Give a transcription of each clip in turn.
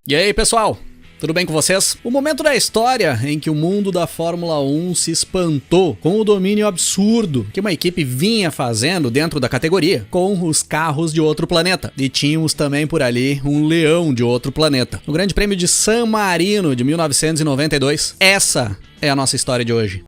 E aí, pessoal? Tudo bem com vocês? O momento da história em que o mundo da Fórmula 1 se espantou com o domínio absurdo que uma equipe vinha fazendo dentro da categoria com os carros de outro planeta. E tínhamos também por ali um leão de outro planeta. No Grande Prêmio de San Marino de 1992, essa é a nossa história de hoje.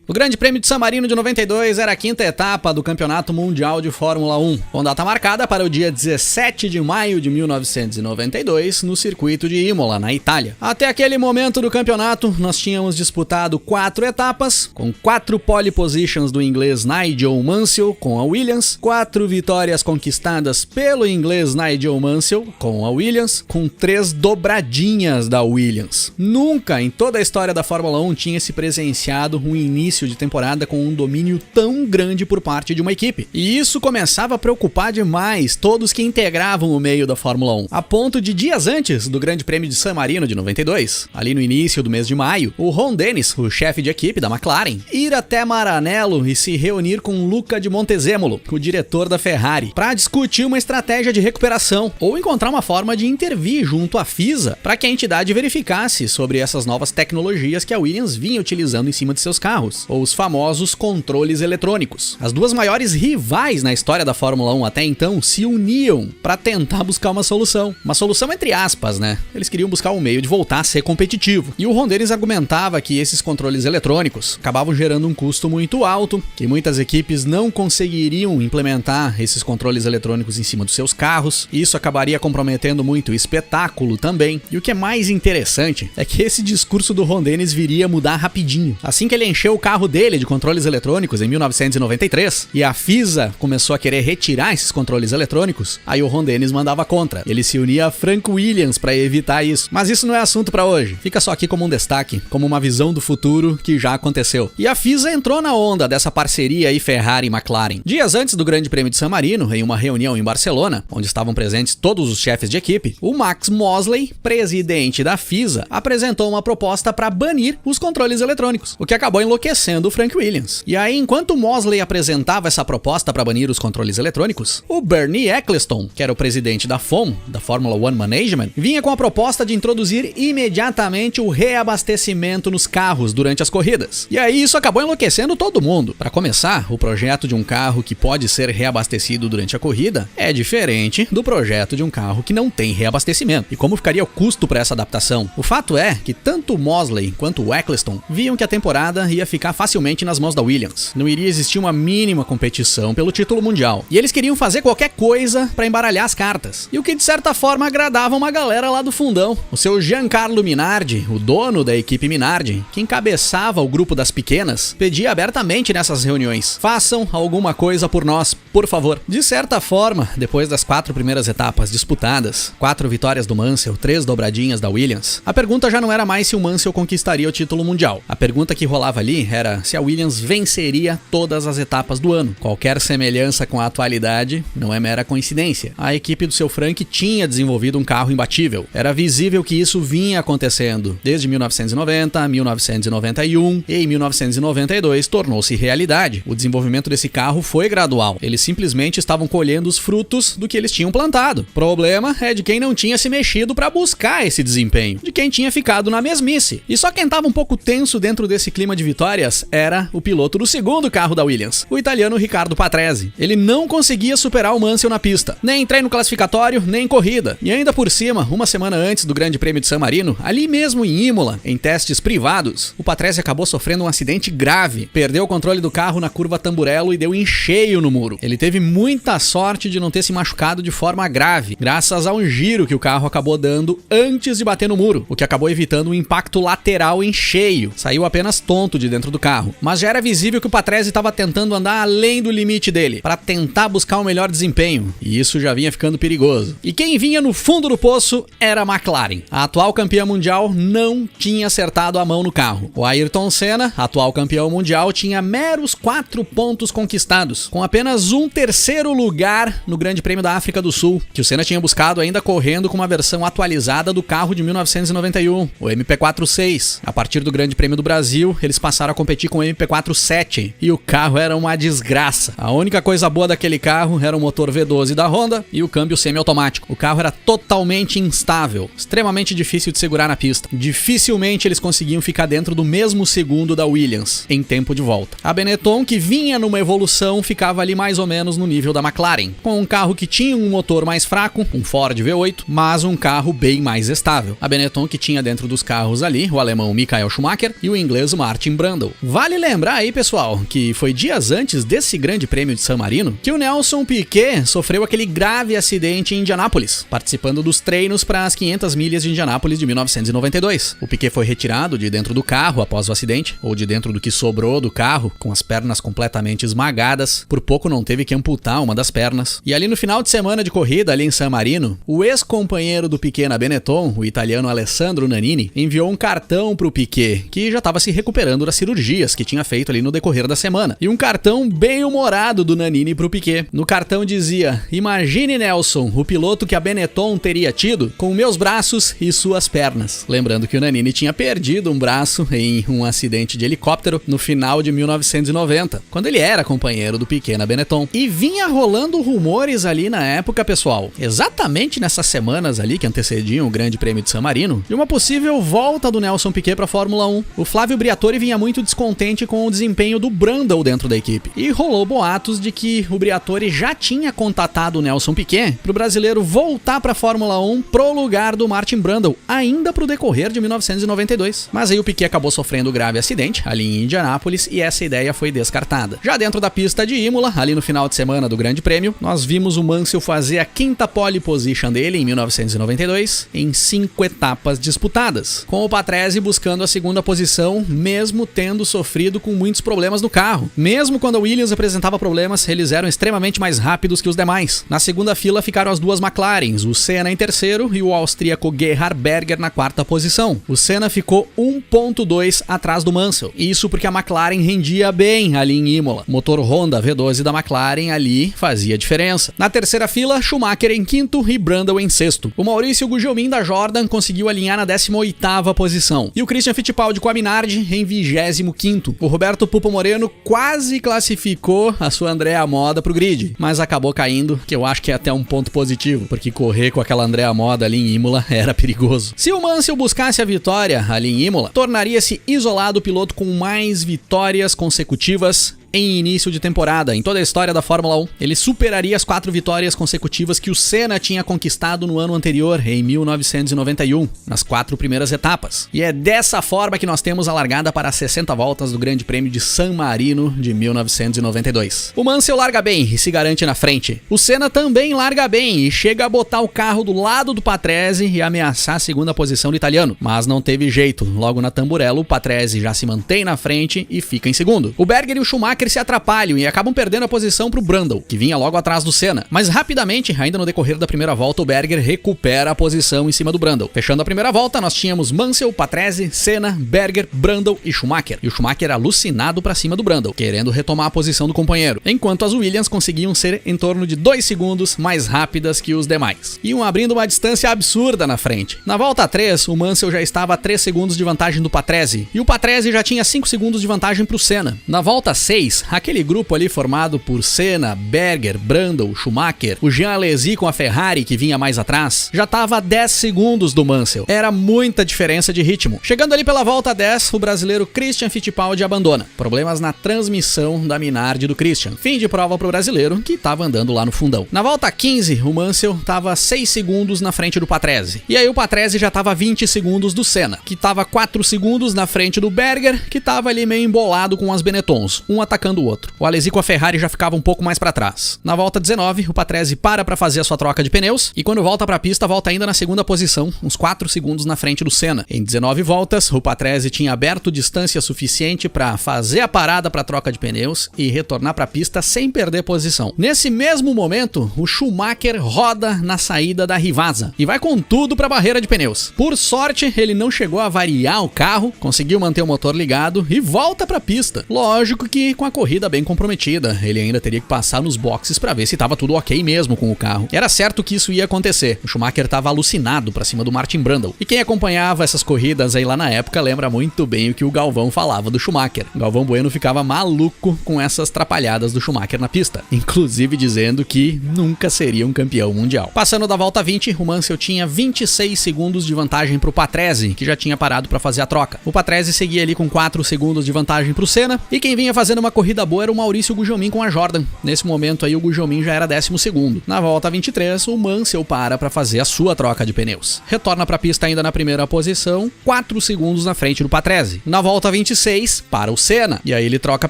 O Grande Prêmio de San Marino de 92 era a quinta etapa do Campeonato Mundial de Fórmula 1, com data marcada para o dia 17 de maio de 1992, no circuito de Imola, na Itália. Até aquele momento do campeonato, nós tínhamos disputado 4 etapas, com 4 pole positions do inglês Nigel Mansell com a Williams, 4 vitórias conquistadas pelo inglês Nigel Mansell com a Williams, com 3 dobradinhas da Williams. Nunca em toda a história da Fórmula 1 tinha se presenciado um início de temporada com um domínio tão grande por parte de uma equipe. E isso começava a preocupar demais todos que integravam o meio da Fórmula 1, a ponto de dias antes do Grande Prêmio de San Marino de 92, ali no início do mês de maio, o Ron Dennis, o chefe de equipe da McLaren, ir até Maranello e se reunir com Luca de Montezemolo, o diretor da Ferrari, para discutir uma estratégia de recuperação ou encontrar uma forma de intervir junto à FISA para que a entidade verificasse sobre essas novas tecnologias que a Williams vinha utilizando em cima de seus carros, ou os famosos controles eletrônicos. As duas maiores rivais na história da Fórmula 1 até então se uniam para tentar buscar uma solução. Uma solução entre aspas, né? Eles queriam buscar um meio de voltar a ser competitivo. E o Ron Dennis argumentava que esses controles eletrônicos acabavam gerando um custo muito alto, que muitas equipes não conseguiriam implementar esses controles eletrônicos em cima dos seus carros. Isso acabaria comprometendo muito o espetáculo também. E o que é mais interessante é que esse discurso do Ron Dennis viria mudar rapidinho. Assim que ele encheu o carro dele de controles eletrônicos em 1993 e a FISA começou a querer retirar esses controles eletrônicos, aí o Ron Dennis mandava contra. Ele se unia a Frank Williams para evitar isso. Mas isso não é assunto para hoje. Fica só aqui como um destaque, como uma visão do futuro que já aconteceu. E a FISA entrou na onda dessa parceria aí Ferrari e McLaren. Dias antes do Grande Prêmio de San Marino, em uma reunião em Barcelona, onde estavam presentes todos os chefes de equipe, o Max Mosley, presidente da FISA, apresentou uma proposta para banir os controles eletrônicos, o que acabou enlouquecendo o Frank Williams. E aí, enquanto Mosley apresentava essa proposta para banir os controles eletrônicos, o Bernie Ecclestone, que era o presidente da FOM, da Formula One Management, vinha com a proposta de introduzir imediatamente o reabastecimento nos carros durante as corridas. E aí isso acabou enlouquecendo todo mundo. Para começar, o projeto de um carro que pode ser reabastecido durante a corrida é diferente do projeto de um carro que não tem reabastecimento. E como ficaria o custo para essa adaptação? O fato é que tanto Mosley quanto o Ecclestone viam que a temporada ia ficar facilmente nas mãos da Williams. Não iria existir uma mínima competição pelo título mundial. E eles queriam fazer qualquer coisa para embaralhar as cartas. E o que de certa forma agradava uma galera lá do fundão. O seu Giancarlo Minardi, o dono da equipe Minardi, que encabeçava o grupo das pequenas, pedia abertamente nessas reuniões: façam alguma coisa por nós, por favor. De certa forma, depois das 4 primeiras etapas disputadas, 4 vitórias do Mansell, 3 dobradinhas da Williams, a pergunta já não era mais se o Mansell conquistaria o título mundial. A pergunta que rolava ali era se a Williams venceria todas as etapas do ano. Qualquer semelhança com a atualidade não é mera coincidência. A equipe do seu Frank tinha desenvolvido um carro imbatível. Era visível que isso vinha acontecendo desde 1990, 1991 e em 1992 tornou-se realidade. O desenvolvimento desse carro foi gradual. Eles simplesmente estavam colhendo os frutos do que eles tinham plantado. O problema é de quem não tinha se mexido para buscar esse desempenho, de quem tinha ficado na mesmice. E só quem estava um pouco tenso dentro desse clima de vitórias era o piloto do segundo carro da Williams, o italiano Riccardo Patrese. Ele não conseguia superar o Mansell na pista, nem em treino classificatório, nem em corrida. E ainda por cima, uma semana antes do Grande Prêmio de San Marino, ali mesmo em Imola, em testes privados, o Patrese acabou sofrendo um acidente grave. Perdeu o controle do carro na curva Tamburello e deu em cheio no muro. Ele teve muita sorte de não ter se machucado de forma grave, graças a um giro que o carro acabou dando antes de bater no muro, o que acabou evitando um impacto lateral em cheio. Saiu apenas tonto de dentro do carro. Mas já era visível que o Patrese estava tentando andar além do limite dele, para tentar buscar um melhor desempenho, e isso já vinha ficando perigoso. E quem vinha no fundo do poço era a McLaren. A atual campeã mundial não tinha acertado a mão no carro. O Ayrton Senna, atual campeão mundial, tinha meros 4 pontos conquistados, com apenas um terceiro lugar no Grande Prêmio da África do Sul, que o Senna tinha buscado ainda correndo com uma versão atualizada do carro de 1991, o MP46. A partir do Grande Prêmio do Brasil, eles passaram a competir competir com o MP4 7 e o carro era uma desgraça. A única coisa boa daquele carro era o motor V12 da Honda e o câmbio semiautomático. O carro era totalmente instável, extremamente difícil de segurar na pista. Dificilmente eles conseguiam ficar dentro do mesmo segundo da Williams em tempo de volta. A Benetton, que vinha numa evolução, ficava ali mais ou menos no nível da McLaren, com um carro que tinha um motor mais fraco, um Ford V8, mas um carro bem mais estável. A Benetton que tinha dentro dos carros ali o alemão Michael Schumacher e o inglês Martin Brundle. Vale lembrar aí, pessoal, que foi dias antes desse grande prêmio de San Marino que o Nelson Piquet sofreu aquele grave acidente em Indianápolis, participando dos treinos para as 500 milhas de Indianápolis de 1992. O Piquet foi retirado de dentro do carro após o acidente, ou de dentro do que sobrou do carro, com as pernas completamente esmagadas. Por pouco não teve que amputar uma das pernas. E ali no final de semana de corrida, ali em San Marino, o ex-companheiro do Piquet na Benetton, o italiano Alessandro Nannini, enviou um cartão pro Piquet, que já estava se recuperando das cirurgias que tinha feito ali no decorrer da semana. E um cartão bem humorado do Nannini pro Piquet. No cartão dizia: "Imagine, Nelson, o piloto que a Benetton teria tido com meus braços e suas pernas." Lembrando que o Nannini tinha perdido um braço em um acidente de helicóptero no final de 1990, quando ele era companheiro do Piquet na Benetton. E vinha rolando rumores ali na época, pessoal, exatamente nessas semanas ali que antecediam o Grande Prêmio de San Marino, de uma possível volta do Nelson Piquet para a Fórmula 1. O Flávio Briatore vinha muito descontente com o desempenho do Brundle dentro da equipe. E rolou boatos de que o Briatore já tinha contatado o Nelson Piquet para o brasileiro voltar para a Fórmula 1 pro lugar do Martin Brundle, ainda pro decorrer de 1992. Mas aí o Piquet acabou sofrendo um grave acidente ali em Indianápolis e essa ideia foi descartada. Já dentro da pista de Imola, ali no final de semana do Grande Prêmio, nós vimos o Mansell fazer a quinta pole position dele em 1992 em 5 etapas disputadas, com o Patrese buscando a segunda posição, mesmo tendo sofrido com muitos problemas no carro. Mesmo quando a Williams apresentava problemas, eles eram extremamente mais rápidos que os demais. Na segunda fila ficaram as duas McLarens, o Senna em terceiro e o austríaco Gerhard Berger na quarta posição. O Senna ficou 1.2 atrás do Mansell, isso porque a McLaren rendia bem ali em Imola. O motor Honda V12 da McLaren ali fazia diferença. Na terceira fila, Schumacher em quinto e Brundle em sexto. O Maurício Gugelmin da Jordan conseguiu alinhar na 18ª posição. E o Christian Fittipaldi com a Minardi em 25º. O Roberto Pupo Moreno quase classificou a sua Andrea Moda pro grid, mas acabou caindo, que eu acho que é até um ponto positivo, porque correr com aquela Andrea Moda ali em Imola era perigoso. Se o Mansell buscasse a vitória ali em Imola, tornaria-se isolado o piloto com mais vitórias consecutivas em início de temporada, em toda a história da Fórmula 1. Ele superaria as 4 vitórias consecutivas que o Senna tinha conquistado no ano anterior, em 1991, nas 4 primeiras etapas. E é dessa forma que nós temos a largada para as 60 voltas do Grande Prêmio de San Marino de 1992. O Mansell larga bem e se garante na frente. O Senna também larga bem e chega a botar o carro do lado do Patrese e ameaçar a segunda posição do italiano, mas não teve jeito. Logo na tamburela, o Patrese já se mantém na frente e fica em segundo. O Berger e o Schumacher se atrapalham e acabam perdendo a posição pro Brundle, que vinha logo atrás do Senna. Mas rapidamente, ainda no decorrer da primeira volta, o Berger recupera a posição em cima do Brundle. Fechando a primeira volta, nós tínhamos Mansell, Patrese, Senna, Berger, Brundle e Schumacher. E o Schumacher alucinado pra cima do Brundle, querendo retomar a posição do companheiro, enquanto as Williams conseguiam ser em torno de 2 segundos mais rápidas que os demais. Iam abrindo uma distância absurda na frente. Na volta 3, o Mansell já estava a 3 segundos de vantagem do Patrese, e o Patrese já tinha 5 segundos de vantagem pro Senna. Na volta 6, aquele grupo ali formado por Senna, Berger, Brundle, Schumacher, o Jean Alesi com a Ferrari que vinha mais atrás, já estava a 10 segundos do Mansell. Era muita diferença de ritmo. Chegando ali pela volta 10, o brasileiro Christian Fittipaldi abandona. Problemas na transmissão da Minardi do Christian. Fim de prova pro brasileiro, que estava andando lá no fundão. Na volta 15, o Mansell estava 6 segundos na frente do Patrese. E aí o Patrese já estava 20 segundos do Senna, que estava 4 segundos na frente do Berger, que estava ali meio embolado com as Benettons, um atacando o outro. O Alesi com a Ferrari já ficava um pouco mais para trás. Na volta 19, o Patrese para fazer a sua troca de pneus e quando volta para a pista, volta ainda na segunda posição, uns 4 segundos na frente do Senna. Em 19 voltas, o Patrese tinha aberto distância suficiente para fazer a parada para troca de pneus e retornar para a pista sem perder posição. Nesse mesmo momento, o Schumacher roda na saída da Rivasa e vai com tudo para a barreira de pneus. Por sorte, ele não chegou a variar o carro, conseguiu manter o motor ligado e volta para a pista. Lógico que com a uma corrida bem comprometida. Ele ainda teria que passar nos boxes para ver se estava tudo ok mesmo com o carro. Era certo que isso ia acontecer. O Schumacher estava alucinado para cima do Martin Brundle. E quem acompanhava essas corridas aí lá na época lembra muito bem o que o Galvão falava do Schumacher. O Galvão Bueno ficava maluco com essas trapalhadas do Schumacher na pista, inclusive dizendo que nunca seria um campeão mundial. Passando da volta 20, o Mansell tinha 26 segundos de vantagem pro Patrese, que já tinha parado para fazer a troca. O Patrese seguia ali com 4 segundos de vantagem pro Senna, e quem vinha fazendo uma corrida boa era o Maurício Gugelmin com a Jordan. Nesse momento aí o Gugelmin já era 12º. Na volta 23, o Mansell para fazer a sua troca de pneus. Retorna para a pista ainda na primeira posição, 4 segundos na frente do Patrese. Na volta 26, para o Senna, e aí ele troca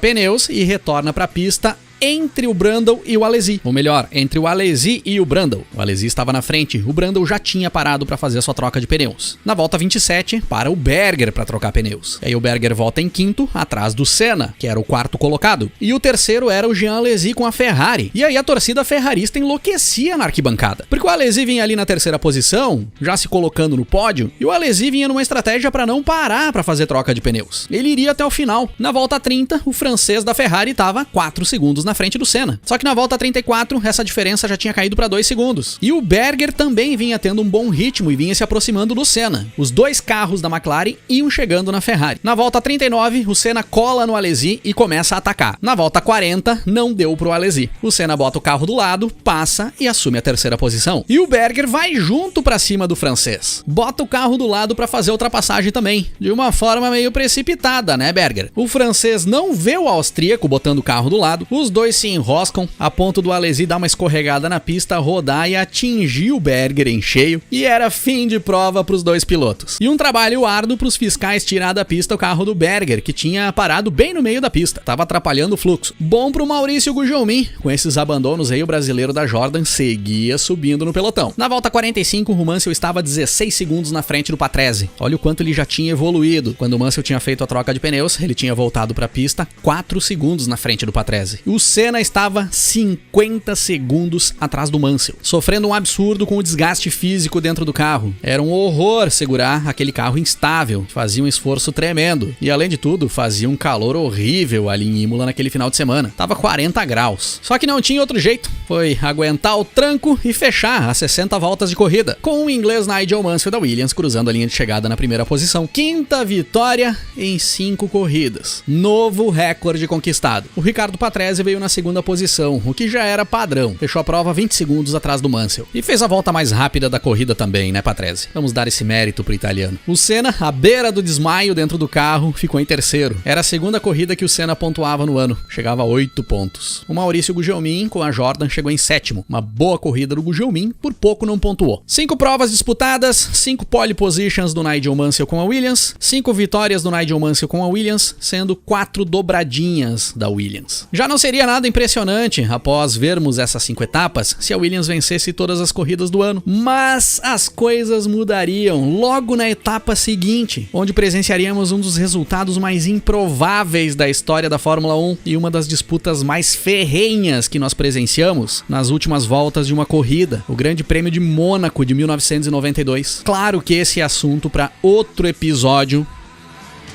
pneus e retorna para a pista entre o Brundle e o Alesi. Ou melhor, entre o Alesi e o Brundle. O Alesi estava na frente, o Brundle já tinha parado para fazer a sua troca de pneus. Na volta 27, para o Berger para trocar pneus. E aí o Berger volta em quinto, atrás do Senna, que era o quarto colocado. E o terceiro era o Jean Alesi com a Ferrari. E aí a torcida ferrarista enlouquecia na arquibancada. Porque o Alesi vinha ali na terceira posição, já se colocando no pódio, e o Alesi vinha numa estratégia para não parar para fazer troca de pneus. Ele iria até o final. Na volta 30, o francês da Ferrari estava 4 segundos na frente do Senna. Só que na volta 34, essa diferença já tinha caído para 2 segundos. E o Berger também vinha tendo um bom ritmo e vinha se aproximando do Senna. Os dois carros da McLaren iam chegando na Ferrari. Na volta 39, o Senna cola no Alesi e começa a atacar. Na volta 40, não deu pro Alesi. O Senna bota o carro do lado, passa e assume a terceira posição. E o Berger vai junto para cima do francês. Bota o carro do lado para fazer a ultrapassagem também. De uma forma meio precipitada, né, Berger? O francês não vê o austríaco botando o carro do lado. Os dois se enroscam a ponto do Alesi dar uma escorregada na pista, rodar e atingir o Berger em cheio, e era fim de prova para os dois pilotos. E um trabalho árduo para os fiscais tirar da pista o carro do Berger, que tinha parado bem no meio da pista, estava atrapalhando o fluxo. Bom para o Maurício Gugelmin, com esses abandonos aí o brasileiro da Jordan seguia subindo no pelotão. Na volta 45, o Mansell estava 16 segundos na frente do Patrese. Olha o quanto ele já tinha evoluído. Quando o Mansell tinha feito a troca de pneus, ele tinha voltado para a pista 4 segundos na frente do Patrese. O Senna estava 50 segundos atrás do Mansell, sofrendo um absurdo com o desgaste físico dentro do carro. Era um horror segurar aquele carro instável, fazia um esforço tremendo. E além de tudo, fazia um calor horrível ali em Imola naquele final de semana. Tava 40 graus. Só que não tinha outro jeito. Foi aguentar o tranco e fechar as 60 voltas de corrida, com o inglês Nigel Mansell da Williams cruzando a linha de chegada na primeira posição. 5ª vitória em 5 corridas. Novo recorde conquistado. O Riccardo Patrese veio na segunda posição, o que já era padrão. Fechou a prova 20 segundos atrás do Mansell. E fez a volta mais rápida da corrida também, né, Patrese? Vamos dar esse mérito pro italiano. O Senna, à beira do desmaio dentro do carro, ficou em terceiro. Era a segunda corrida que o Senna pontuava no ano. Chegava a 8 pontos. O Maurício Gugelmin, com a Jordan, chegou em sétimo. Uma boa corrida do Gugelmin, por pouco não pontuou. 5 provas disputadas, 5 pole positions do Nigel Mansell com a Williams, 5 vitórias do Nigel Mansell com a Williams, sendo 4 dobradinhas da Williams. Já não seria nada impressionante, após vermos essas 5 etapas, se a Williams vencesse todas as corridas do ano. Mas as coisas mudariam logo na etapa seguinte, onde presenciaríamos um dos resultados mais improváveis da história da Fórmula 1 e uma das disputas mais ferrenhas que nós presenciamos nas últimas voltas de uma corrida, o Grande Prêmio de Mônaco de 1992. Claro que esse é assunto para outro episódio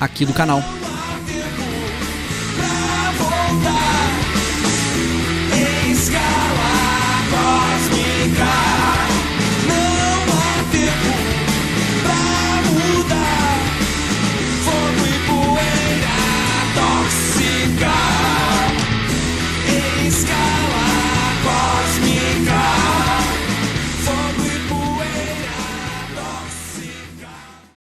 aqui do canal.